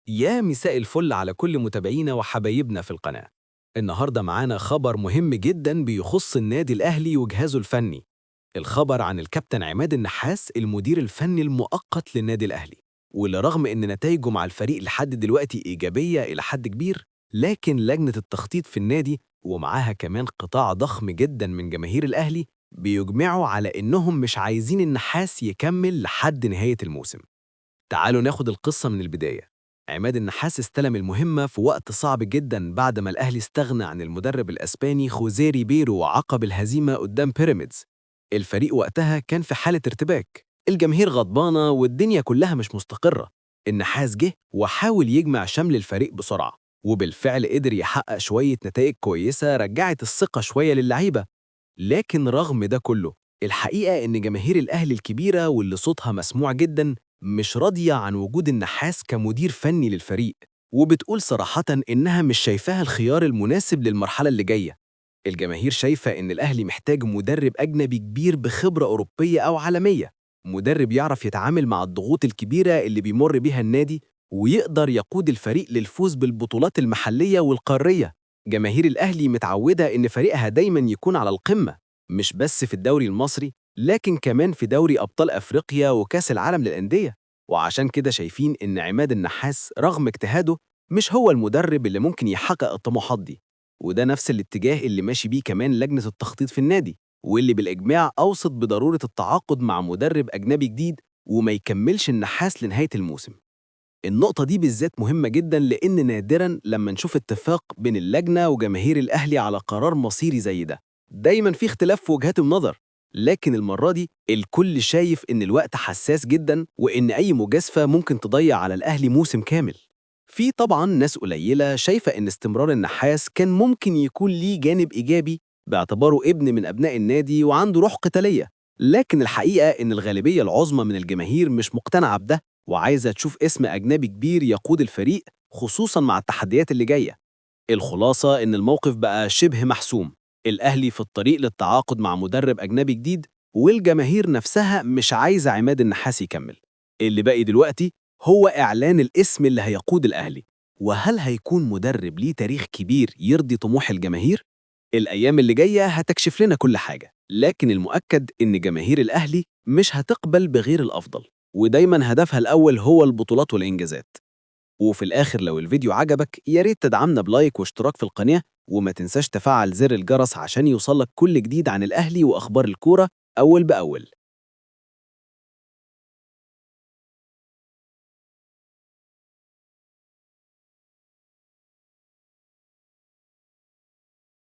يا مساء الفل على كل متابعينا وحبايبنا في القناة. النهاردة معانا خبر مهم جدا بيخص النادي الأهلي وجهازه الفني. الخبر عن الكابتن عماد النحاس المدير الفني المؤقت للنادي الأهلي، واللي رغم إن نتائجه مع الفريق لحد دلوقتي إيجابية إلى حد كبير، لكن لجنة التخطيط في النادي ومعاها كمان قطاع ضخم جدا من جماهير الأهلي بيجمعوا على إنهم مش عايزين النحاس يكمل لحد نهاية الموسم. تعالوا ناخد القصة من البداية. عماد النحاس استلم المهمة في وقت صعب جدا بعد ما الأهلي استغنى عن المدرب الأسباني خوزيه ريبيرو وعقب الهزيمة قدام بيراميدز. الفريق وقتها كان في حالة ارتباك، الجماهير غضبانة والدنيا كلها مش مستقرة. النحاس جه وحاول يجمع شمل الفريق بسرعة، وبالفعل قدر يحقق شوية نتائج كويسة رجعت الثقة شوية للعيبة. لكن رغم ده كله، الحقيقة إن جماهير الأهلي الكبيرة واللي صوتها مسموع جدا مش راضية عن وجود النحاس كمدير فني للفريق، وبتقول صراحة إنها مش شايفاها الخيار المناسب للمرحلة اللي جاية. الجماهير شايفة إن الأهلي محتاج مدرب أجنبي كبير بخبرة أوروبية أو عالمية، مدرب يعرف يتعامل مع الضغوط الكبيرة اللي بيمر بيها النادي ويقدر يقود الفريق للفوز بالبطولات المحلية والقارية. جماهير الأهلي متعودة إن فريقها دايما يكون على القمة، مش بس في الدوري المصري لكن كمان في دوري أبطال أفريقيا وكأس العالم للأندية. وعشان كده شايفين إن عماد النحاس رغم اجتهاده مش هو المدرب اللي ممكن يحقق الطموحات دي. وده نفس الاتجاه اللي ماشي بيه كمان لجنة التخطيط في النادي، واللي بالإجماع أوصت بضرورة التعاقد مع مدرب أجنبي جديد وما يكملش النحاس لنهاية الموسم. النقطة دي بالذات مهمة جدا لأن نادرا لما نشوف اتفاق بين اللجنة وجماهير الأهلي على قرار مصيري زي ده. دايما في اختلاف في وجهات النظر، لكن المرة دي الكل شايف إن الوقت حساس جدا وإن أي مجازفة ممكن تضيع على الأهلي موسم كامل. في طبعا ناس قليلة شايفة إن استمرار النحاس كان ممكن يكون ليه جانب إيجابي باعتباره ابن من أبناء النادي وعنده روح قتالية، لكن الحقيقة إن الغالبية العظمى من الجماهير مش مقتنعة بده وعايزة تشوف اسم أجنبي كبير يقود الفريق، خصوصا مع التحديات اللي جاية. الخلاصة إن الموقف بقى شبه محسوم، الأهلي في الطريق للتعاقد مع مدرب أجنبي جديد، والجماهير نفسها مش عايزة عماد النحاس يكمل. اللي باقي دلوقتي هو إعلان الاسم اللي هيقود الأهلي، وهل هيكون مدرب ليه تاريخ كبير يرضي طموح الجماهير؟ الأيام اللي جاية هتكشف لنا كل حاجة، لكن المؤكد إن جماهير الأهلي مش هتقبل بغير الأفضل، ودايما هدفها الأول هو البطولات والإنجازات. وفي الآخر لو الفيديو عجبك ياريت تدعمنا بلايك واشتراك في القناة، وما تنساش تفعل زر الجرس عشان يوصلك كل جديد عن الأهلي وأخبار الكورة أول بأول.